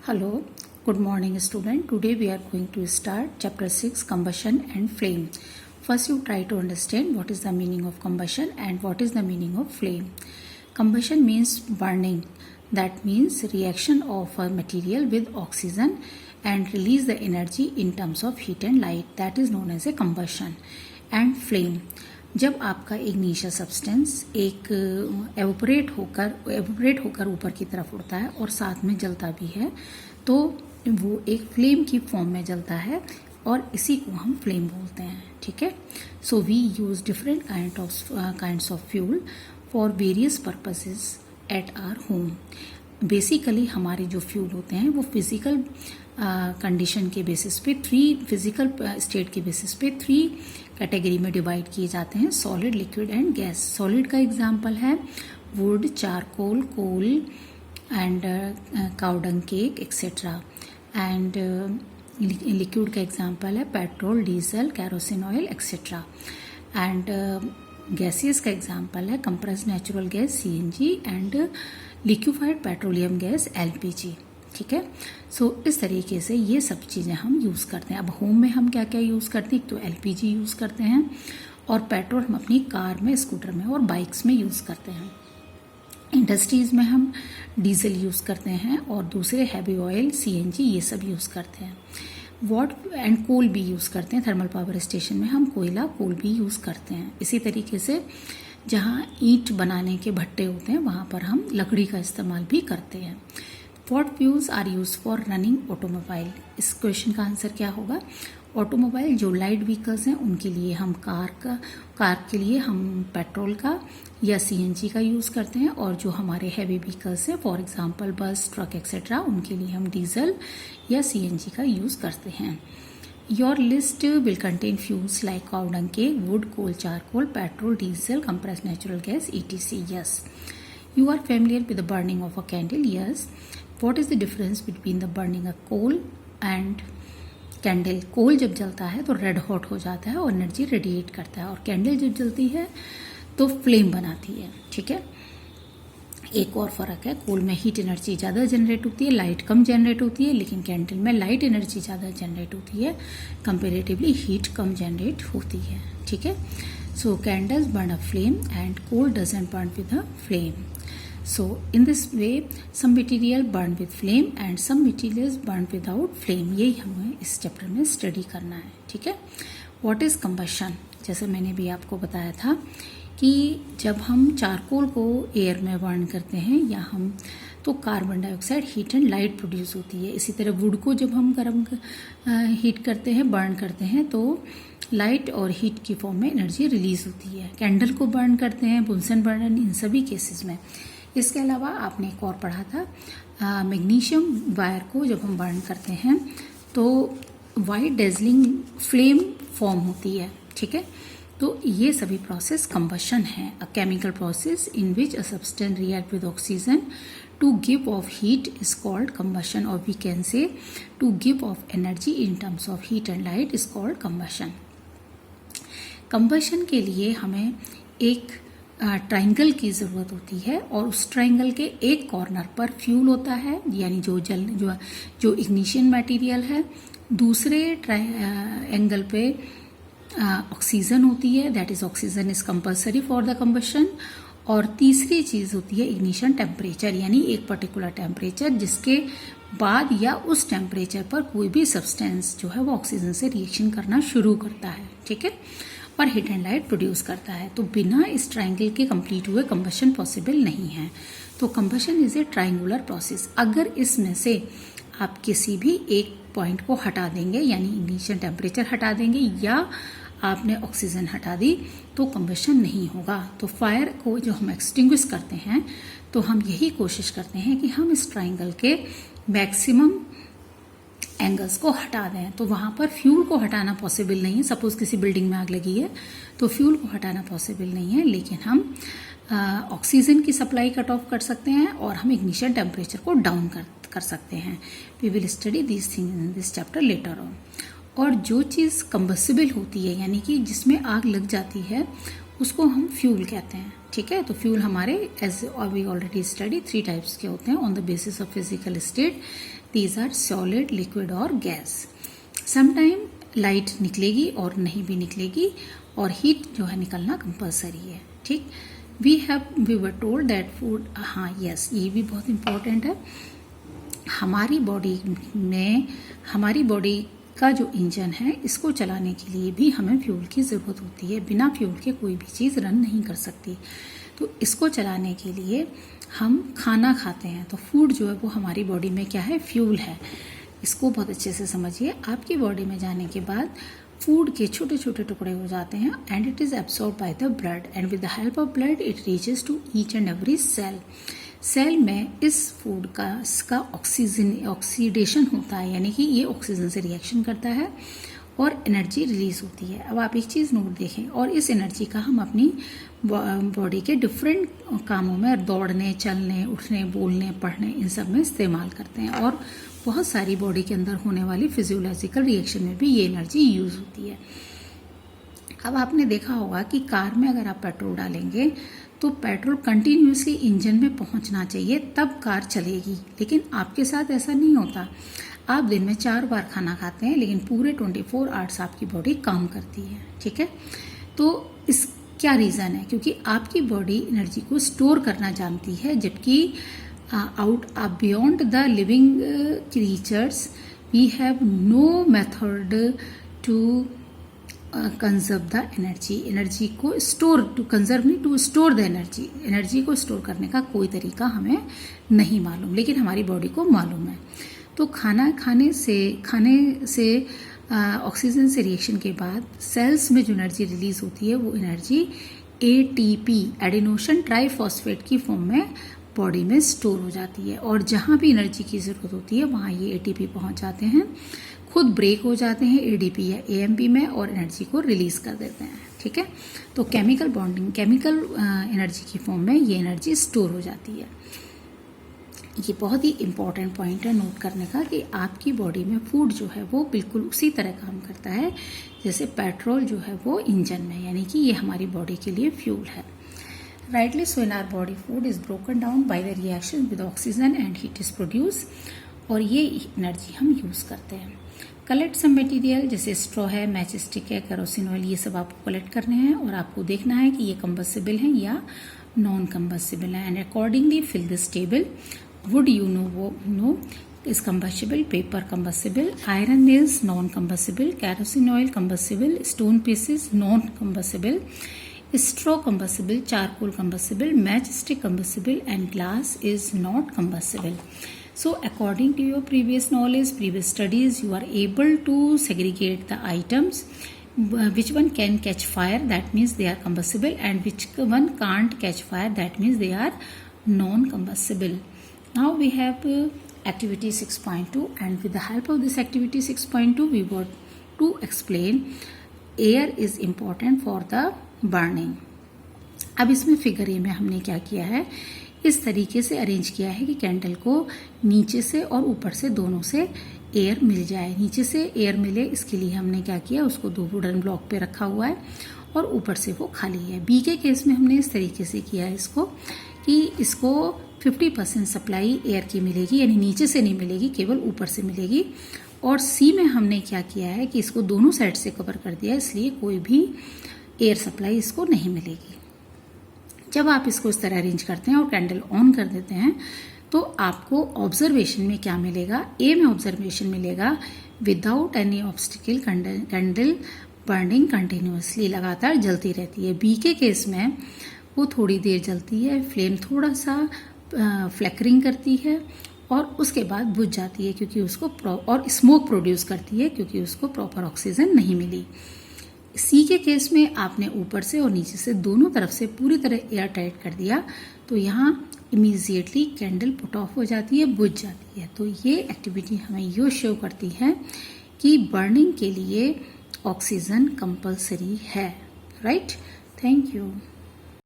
Hello, good morning student. Today we are going to start chapter 6 combustion and flame. First you try to understand what is the meaning of combustion and what is the meaning of flame. Combustion means burning. That means reaction of a material with oxygen and release the energy in terms of heat and light. That is known as a combustion. And flame, जब आपका igneous substance एक evaporate होकर ऊपर की तरफ उड़ता है और साथ में जलता भी है तो वो एक फ्लेम की फॉर्म में जलता है और इसी को हम फ्लेम बोलते हैं. ठीक है. So we use different kinds of fuel for various purposes at our home. Basically हमारे जो फ्यूल होते हैं वो फिजिकल कंडीशन के बेसिस पे फिजिकल स्टेट के बेसिस पे 3 कैटेगरी में डिवाइड किए जाते हैं: solid, liquid and gas. Solid का एग्जांपल है wood, charcoal, coal and cow dung cake etcetera. And liquid का एग्जांपल है petrol, diesel, kerosene oil etcetera. And gases का एग्जांपल है compressed natural gas CNG and liquefied petroleum gas LPG. ठीक है. सो इस तरीके से ये सब चीज़ें हम यूज़ करते हैं. अब होम में हम क्या क्या यूज़ करते हैं? तो एलपीजी यूज़ करते हैं और पेट्रोल हम अपनी कार में, स्कूटर में और बाइक्स में यूज़ करते हैं. इंडस्ट्रीज़ में हम डीजल यूज़ करते हैं और दूसरे हैवी ऑयल, सीएनजी, ये सब यूज़ करते हैं. वॉट एंड कोल भी यूज़ करते हैं. थर्मल पावर स्टेशन में हम कोयला, कोल भी यूज़ करते हैं. इसी तरीके से जहाँ ईंट बनाने के भट्टे होते हैं वहाँ पर हम लकड़ी का इस्तेमाल भी करते हैं. What fuels are used for running automobile? इस क्वेश्चन का आंसर क्या होगा? ऑटोमोबाइल जो लाइट व्हीकल्स हैं उनके लिए हम कार के लिए हम पेट्रोल का या सीएनजी का यूज़ करते हैं और जो हमारे हैवी व्हीकल्स हैं फॉर एग्जांपल बस, ट्रक एक्सेट्रा, उनके लिए हम डीजल या सीएनजी का यूज़ करते हैं. Your list will contain fuels like cow dung cake, wood, coal, charcoal, petrol, diesel, compressed natural gas, etc. Yes. You are familiar with the burning of a candle? Yes. What is the difference between the burning a coal and candle? Coal जब जलता है तो red hot हो जाता है और energy radiate करता है और कैंडल जब जलती है तो फ्लेम बनाती है. ठीक है. एक और फ़र्क है, कोल में हीट एनर्जी ज़्यादा जनरेट होती है, लाइट कम जनरेट होती है, लेकिन कैंडल में लाइट एनर्जी ज़्यादा जनरेट होती है, कंपेरेटिवली हीट कम जनरेट होती है. ठीक है. So candles burn a flame and coal doesn't burn with a flame. So in this way some material burn with flame and some materials burn without flame. यही हमें इस chapter में study करना है. ठीक है. What is combustion? जैसे मैंने भी आपको बताया था कि जब हम चारकोल को एयर में बर्न करते हैं या हम तो carbon dioxide, heat and light produce होती है. इसी तरह वुड को जब हम गर्म हीट करते हैं, बर्न करते हैं तो लाइट और हीट की फॉर्म में एनर्जी रिलीज होती है. कैंडल को बर्न करते हैं, बुनसन बर्नर, इन सभी केसेस में. इसके अलावा आपने एक और पढ़ा था मैग्नीशियम वायर को जब हम बर्न करते हैं तो वाइट डेजलिंग फ्लेम फॉर्म होती है. ठीक है. तो ये सभी प्रोसेस कंबशन है. A chemical process in which a substance react with oxygen to give off heat is called combustion और we can say to give off energy in terms of heat and light is called combustion. Combustion के लिए हमें एक triangle की ज़रूरत होती है और उस ट्राइंगल के एक कॉर्नर पर फ्यूल होता है यानी जो इग्निशन मटेरियल है. दूसरे एंगल पे ऑक्सीजन होती है, that is oxygen is compulsory for the combustion. और तीसरी चीज़ होती है इग्निशन टेम्परेचर यानी एक पर्टिकुलर टेम्परेचर जिसके बाद या उस टेम्परेचर पर कोई भी सब्सटेंस जो है वो ऑक्सीजन से रिएक्शन करना शुरू करता है. ठीक है. और हीट एंड लाइट प्रोड्यूस करता है. तो बिना इस ट्राइंगल के कंप्लीट हुए कंबशन पॉसिबल नहीं है. तो combustion is a triangular process. अगर इसमें से आप किसी भी एक पॉइंट को हटा देंगे यानी इग्निशन टेम्परेचर हटा देंगे या आपने ऑक्सीजन हटा दी तो कंबशन नहीं होगा. तो फायर को जो हम एक्सटिंग्विश करते हैं तो हम यही कोशिश करते हैं कि हम इस ट्राइंगल के मैक्सिमम एंगल्स को हटा दें. तो वहाँ पर फ्यूल को हटाना पॉसिबल नहीं है. सपोज किसी बिल्डिंग में आग लगी है तो फ्यूल को हटाना पॉसिबल नहीं है, लेकिन हम ऑक्सीजन की सप्लाई कट ऑफ कर सकते हैं और हम इग्निशन टेम्परेचर को डाउन कर सकते हैं. We will study this thing in this chapter later on. और जो चीज़ कंबसिबल होती है यानी कि जिसमें आग लग जाती है उसको हम फ्यूल कहते हैं. ठीक है। तो फ्यूल हमारे as we already study 3 types के होते हैं on the basis of physical state. These are solid, liquid और गैस। समटाइम लाइट निकलेगी और नहीं भी निकलेगी, और हीट जो है निकलना कंपलसरी है, ठीक। We were told that food, हाँ यस, ये भी बहुत इंपॉर्टेंट है। हमारी बॉडी का जो इंजन है, इसको चलाने के लिए भी हमें फ्यूल की ज़रूरत होती है। बिना फ्यूल के कोई भी चीज़ रन नहीं कर सकती। तो इसको चलाने के लिए हम खाना खाते हैं, तो फूड जो है वो हमारी बॉडी में क्या है, फ्यूल है। इसको बहुत अच्छे से समझिए। आपकी बॉडी में जाने के बाद फूड के छोटे छोटे टुकड़े हो जाते हैं and it is absorb by the blood and with the help of blood it reaches to each and every cell. Cell में इस फूड का ऑक्सीडेशन होता है, यानी कि ये ऑक्सीजन से रिएक्शन करता है और एनर्जी रिलीज होती है। अब आप एक चीज़ नोट देखें, और इस एनर्जी का हम अपनी बॉडी के डिफरेंट कामों में, दौड़ने, चलने, उठने, बोलने, पढ़ने, इन सब में इस्तेमाल करते हैं। और बहुत सारी बॉडी के अंदर होने वाली फिजियोलॉजिकल रिएक्शन में भी ये एनर्जी यूज होती है। अब आपने देखा होगा कि कार में अगर आप पेट्रोल डालेंगे तो पेट्रोल कंटिन्यूसली इंजन में पहुंचना चाहिए, तब कार चलेगी। लेकिन आपके साथ ऐसा नहीं होता। आप दिन में 4 बार खाना खाते हैं, लेकिन पूरे 24 आवर्स आपकी बॉडी काम करती है, ठीक है। तो इस क्या रीज़न है? क्योंकि आपकी बॉडी एनर्जी को स्टोर करना जानती है, जबकि beyond the living creatures we have no method to conserve the energy को स्टोर, टू कंजर्व नहीं, टू स्टोर द एनर्जी को स्टोर करने का कोई तरीका हमें नहीं मालूम, लेकिन हमारी बॉडी को मालूम है। तो खाने से ऑक्सीजन से रिएक्शन के बाद सेल्स में जो एनर्जी रिलीज होती है, वो एनर्जी ATP, एडेनोसिन ट्राइफॉस्फेट की फॉर्म में बॉडी में स्टोर हो जाती है। और जहाँ भी एनर्जी की ज़रूरत होती है वहाँ ये ATP पहुँच जाते हैं, खुद ब्रेक हो जाते हैं ADP या AMP में, और एनर्जी को रिलीज कर देते हैं, ठीक है। तो केमिकल बॉन्डिंग, केमिकल एनर्जी की फॉर्म में ये एनर्जी स्टोर हो जाती है। ये बहुत ही इंपॉर्टेंट पॉइंट है नोट करने का कि आपकी बॉडी में फूड जो है वो बिल्कुल उसी तरह काम करता है जैसे पेट्रोल जो है वो इंजन में, यानी कि ये हमारी बॉडी के लिए फ्यूल है। Rightly so in our body food is broken down by the reaction with oxygen and heat is produce, और ये एनर्जी हम यूज़ करते हैं। कलेक्ट सम मटेरियल, जैसे स्ट्रॉ है, मैच स्टिक है, केरोसिन ऑयल, ये सब आपको कलेक्ट करने हैं और आपको देखना है कि ये कंबस्टिबल हैं या नॉन कंबस्टिबल है, and accordingly fill this table. Wood, you know is combustible, paper combustible, iron is non-combustible, kerosene oil combustible, stone pieces non-combustible, straw combustible, charcoal combustible, matchstick combustible, and glass is not combustible. So according to your previous knowledge, previous studies, you are able to segregate the items. Which one can catch fire, that means they are combustible, and which one can't catch fire, that means they are non-combustible. Now we have activity 6.2, and with the help of this activity 6.2 we want to explain air is important for the burning. अब इसमें figure A में हमने क्या किया है, इस तरीके से अरेंज किया है कि कैंडल को नीचे से और ऊपर से दोनों से एयर मिल जाए। नीचे से एयर मिले इसके लिए हमने क्या किया, उसको 2 वुडन ब्लॉक पे रखा हुआ है और ऊपर से वो खाली है। बी के केस में हमने इस तरीके से किया है इसको कि इसको 50% सप्लाई एयर की मिलेगी, यानी नीचे से नहीं मिलेगी, केवल ऊपर से मिलेगी। और सी में हमने क्या किया है कि इसको दोनों साइड से कवर कर दिया, इसलिए कोई भी एयर सप्लाई इसको नहीं मिलेगी। जब आप इसको इस तरह अरेंज करते हैं और कैंडल ऑन कर देते हैं तो आपको ऑब्जर्वेशन में क्या मिलेगा, ए में ऑब्जर्वेशन मिलेगा without any obstacle candle burning continuously, लगातार जलती रहती है। बी के केस में वो थोड़ी देर जलती है, फ्लेम थोड़ा सा फ्लैकरिंग करती है और उसके बाद बुझ जाती है क्योंकि उसको और स्मोक प्रोड्यूस करती है क्योंकि उसको प्रॉपर ऑक्सीजन नहीं मिली। सी के केस में आपने ऊपर से और नीचे से दोनों तरफ से पूरी तरह एयर टाइट कर दिया तो यहाँ इमीडिएटली कैंडल पुट ऑफ हो जाती है, बुझ जाती है। तो ये एक्टिविटी हमें ये शो करती है कि बर्निंग के लिए ऑक्सीजन कंपलसरी है, राइट। Thank you.